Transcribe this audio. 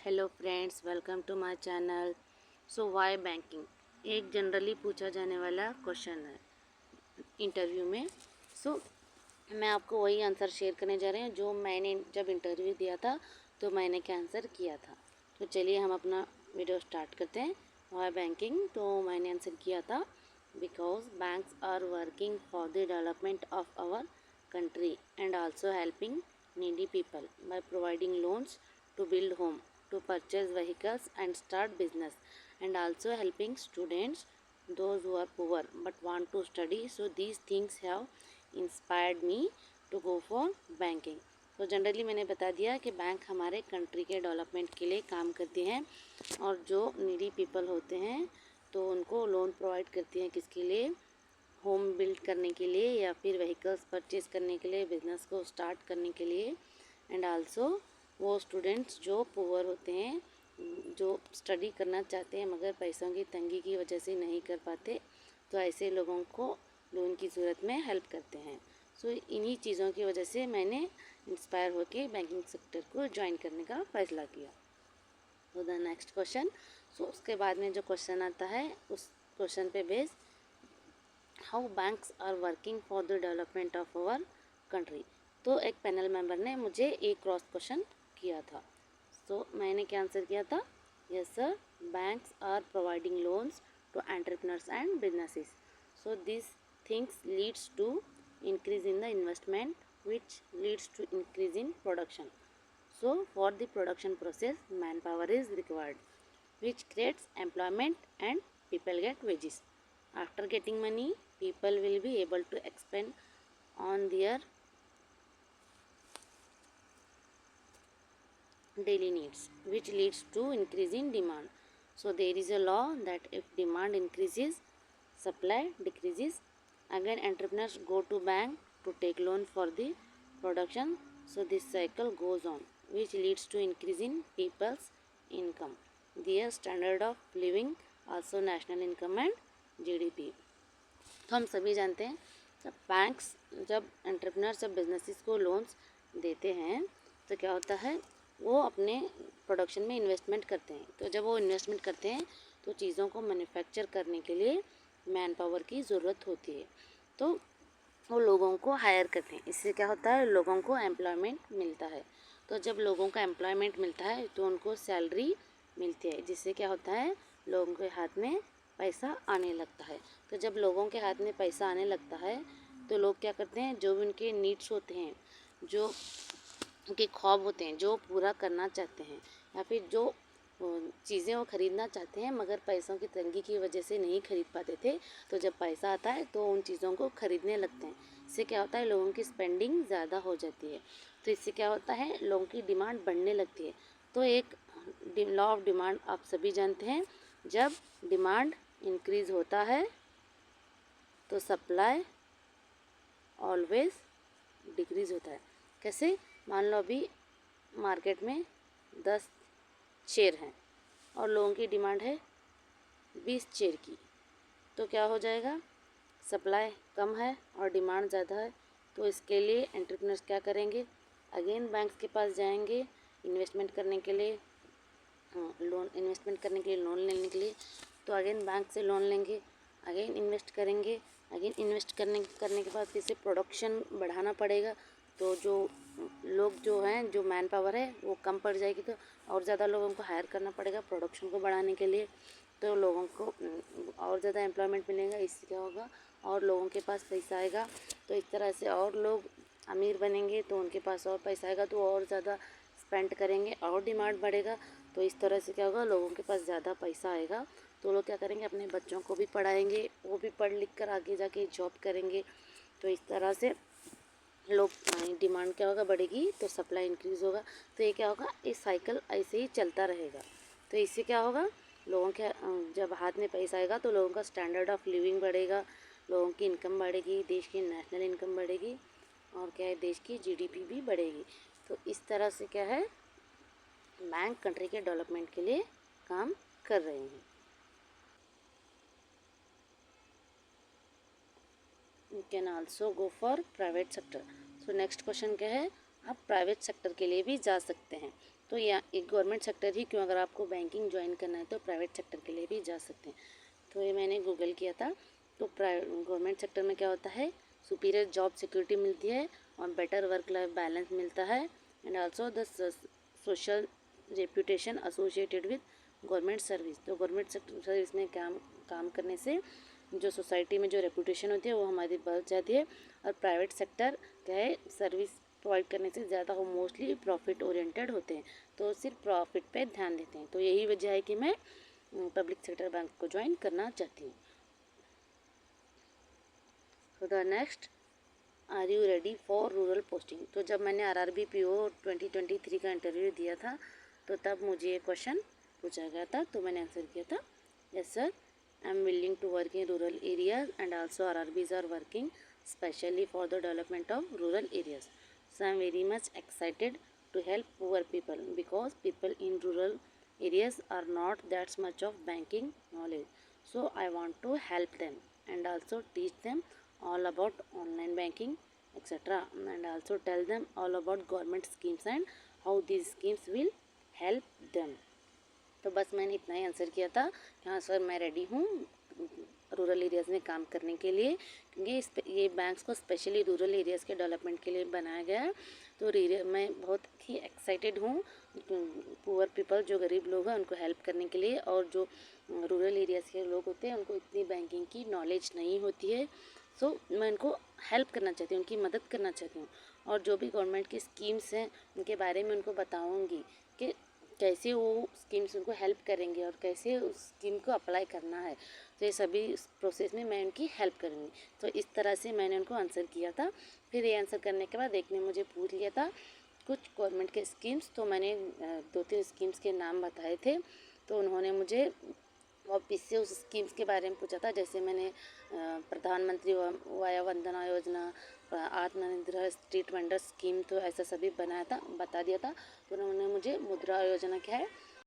Hello friends, welcome to my channel. So why banking एक generally पूछा जाने वाला क्वेश्चन है इंटरव्यू में। मैं आपको वही आंसर शेयर करने जा रहे हैं जो मैंने जब इंटरव्यू दिया था तो मैंने क्या आंसर किया था। तो चलिए हम अपना वीडियो स्टार्ट करते हैं। वाई बैंकिंग, तो मैंने आंसर किया था because banks are working for the development of our country and also helping needy people by providing loans to build home, to purchase vehicles and start business, and also helping students those who are poor but want to study. So these things have inspired me to go for banking. तो generally मैंने बता दिया कि bank हमारे country के development के लिए काम करती हैं और जो नीडी पीपल होते हैं तो उनको लोन प्रोवाइड करती हैं। किसके लिए? होम बिल्ड करने के लिए या फिर व्हीकल्स परचेज़ करने के लिए, बिज़नेस को स्टार्ट करने के लिए। एंड आल्सो वो स्टूडेंट्स जो पुअर होते हैं, जो स्टडी करना चाहते हैं मगर पैसों की तंगी की वजह से नहीं कर पाते, तो ऐसे लोगों को लोन की ज़रूरत में हेल्प करते हैं। सो इन्हीं चीज़ों की वजह से मैंने इंस्पायर होकर बैंकिंग सेक्टर को ज्वाइन करने का फ़ैसला किया। तो द नेक्स्ट क्वेश्चन, सो उसके बाद में जो क्वेश्चन आता है उस क्वेश्चन पे base how banks are working for the development of our country. तो एक पैनल मेंबर ने मुझे एक क्रॉस क्वेश्चन किया था। तो मैंने क्या आंसर किया था? Yes sir, banks are providing loans to entrepreneurs and businesses. So this things leads to increase in the investment which leads to increase in production. So for the production process manpower is required which creates employment and people get wages. After getting money, people will be able to expand on their daily needs which leads to increase in demand. So there is a law that if demand increases, supply decreases. Again entrepreneurs go to bank to take loan for the production. So this cycle goes on which leads to increase in people's income, their standard of living, also national income and GDP. तो हम सभी जानते हैं जब banks, जब entrepreneurs, जब businesses को loans देते हैं तो क्या होता है, वो अपने प्रोडक्शन में इन्वेस्टमेंट करते हैं। तो जब वो इन्वेस्टमेंट करते हैं तो चीज़ों को मैन्युफैक्चर करने के लिए मैन पावर की ज़रूरत होती है, तो वो लोगों को हायर करते हैं। इससे क्या होता है, लोगों को एम्प्लॉयमेंट मिलता है। तो जब लोगों का एम्प्लॉयमेंट मिलता है तो उनको सैलरी मिलती है, जिससे क्या होता है, लोगों के हाथ में पैसा आने लगता है। तो जब लोगों के हाथ में पैसा आने लगता है तो लोग क्या करते हैं, जो भी उनके नीड्स होते हैं, जो उनके ख्वाब होते हैं, जो पूरा करना चाहते हैं या फिर जो चीज़ें वो ख़रीदना चाहते हैं मगर पैसों की तंगी की वजह से नहीं खरीद पाते थे, तो जब पैसा आता है तो उन चीज़ों को ख़रीदने लगते हैं। इससे क्या होता है, लोगों की स्पेंडिंग ज़्यादा हो जाती है। तो इससे क्या होता है, लोगों की डिमांड बढ़ने लगती है। तो एक लॉ ऑफ डिमांड आप सभी जानते हैं, जब डिमांड इंक्रीज़ होता है तो सप्लाई ऑलवेज डिक्रीज़ होता है। कैसे? मान लो अभी मार्केट में 10 शेयर हैं और लोगों की डिमांड है 20 शेयर की, तो क्या हो जाएगा, सप्लाई कम है और डिमांड ज़्यादा है। तो इसके लिए एंटरप्रेन्योर्स क्या करेंगे, अगेन बैंक्स के पास जाएंगे इन्वेस्टमेंट करने के लिए, इन्वेस्टमेंट करने के लिए, लोन लेने के लिए। तो अगेन बैंक से लोन लेंगे, अगेन इन्वेस्ट करेंगे, अगेन इन्वेस्ट करने के बाद फिर से प्रोडक्शन बढ़ाना पड़ेगा। तो जो लोग जो हैं, जो मैन पावर है वो कम पड़ जाएगी, तो और ज़्यादा लोगों को हायर करना पड़ेगा प्रोडक्शन को बढ़ाने के लिए। तो लोगों को और ज़्यादा एम्प्लॉयमेंट मिलेगा, इससे क्या होगा, और लोगों के पास पैसा आएगा। तो इस तरह से और लोग अमीर बनेंगे, तो उनके पास और पैसा आएगा तो और ज़्यादा स्पेंड करेंगे और डिमांड बढ़ेगा। तो इस तरह से क्या होगा, लोगों के पास ज़्यादा पैसा आएगा तो लोग क्या करेंगे, अपने बच्चों को भी पढ़ाएंगे, वो भी पढ़ लिख कर आगे जाके जॉब करेंगे। तो इस तरह से लोग डिमांड क्या होगा, बढ़ेगी, तो सप्लाई इंक्रीज़ होगा। तो ये क्या होगा, ये साइकिल ऐसे ही चलता रहेगा। तो इससे क्या होगा, लोगों के जब हाथ में पैसा आएगा तो लोगों का स्टैंडर्ड ऑफ लिविंग बढ़ेगा, लोगों की इनकम बढ़ेगी, देश की नेशनल इनकम बढ़ेगी और क्या है, देश की जीडीपी भी बढ़ेगी। तो इस तरह से क्या है, बैंक कंट्री के डेवलपमेंट के लिए काम कर रहे हैं। You can also go for private sector. So next question क्या है, आप प्राइवेट सेक्टर के लिए भी जा सकते हैं। तो या एक गवर्नमेंट सेक्टर ही क्यों, अगर आपको बैंकिंग ज्वाइन करना है तो प्राइवेट सेक्टर के लिए भी जा सकते हैं। तो ये मैंने गूगल किया था। तो गवर्नमेंट सेक्टर में क्या होता है, सुपीरियर जॉब सिक्योरिटी मिलती है और बेटर वर्क लाइफ बैलेंस मिलता है, and also the social reputation associated with government service. तो गवर्नमेंट सर्विस में काम करने से जो सोसाइटी में जो रेपुटेशन होती है वो हमारी बढ़ जाती है। और प्राइवेट सेक्टर क्या है, सर्विस प्रोवाइड करने से ज़्यादा वो मोस्टली प्रॉफिट ओरिएंटेड होते हैं, तो सिर्फ प्रॉफिट पे ध्यान देते हैं। तो यही वजह है कि मैं पब्लिक सेक्टर बैंक को ज्वाइन करना चाहती हूँ। तो the next, are you ready for rural posting. तो जब मैंने आरआरबी पीओ 2023 का इंटरव्यू दिया था तो तब मुझे ये क्वेश्चन पूछा गया था, तो मैंने आंसर किया था yes sir, I am willing to work in rural areas and also RRBs are working specially for the development of rural areas, so I am very much excited to help poor people because people in rural areas are not that much of banking knowledge, so I want to help them and also teach them all about online banking etc, and also tell them all about government schemes and how these schemes will help them। तो बस मैंने इतना ही answer किया था कि हाँ sir मैं ready हूँ रूरल एरियाज़ में काम करने के लिए, क्योंकि ये बैंक्स को स्पेशली रूरल एरियाज़ के डेवलपमेंट के लिए बनाया गया है। तो मैं बहुत ही एक्साइटेड हूँ पुअर पीपल, जो गरीब लोग हैं उनको हेल्प करने के लिए, और जो रूरल एरियाज़ के लोग होते हैं उनको इतनी बैंकिंग की नॉलेज नहीं होती है, सो मैं उनको हेल्प करना चाहती हूँ, उनकी मदद करना चाहती हूँ। और जो भी गवर्नमेंट की स्कीम्स हैं उनके बारे में उनको बताऊँगी कि कैसे वो स्कीम्स उनको हेल्प करेंगे और कैसे उस स्कीम को अप्लाई करना है। तो ये सभी प्रोसेस में मैं उनकी हेल्प करूँगी। तो इस तरह से मैंने उनको आंसर किया था। फिर ये आंसर करने के बाद एक ने मुझे पूछ लिया था कुछ गवर्नमेंट के स्कीम्स, तो मैंने 2-3 स्कीम्स के नाम बताए थे। तो उन्होंने मुझे वापस से उस स्कीम्स के बारे में पूछा था, जैसे मैंने प्रधानमंत्री वया वंदना योजना, आत्मनिर्भर स्ट्रीट वेंडर स्कीम, तो ऐसा सभी बनाया था, बता दिया था। तो उन्होंने मुझे मुद्रा योजना क्या है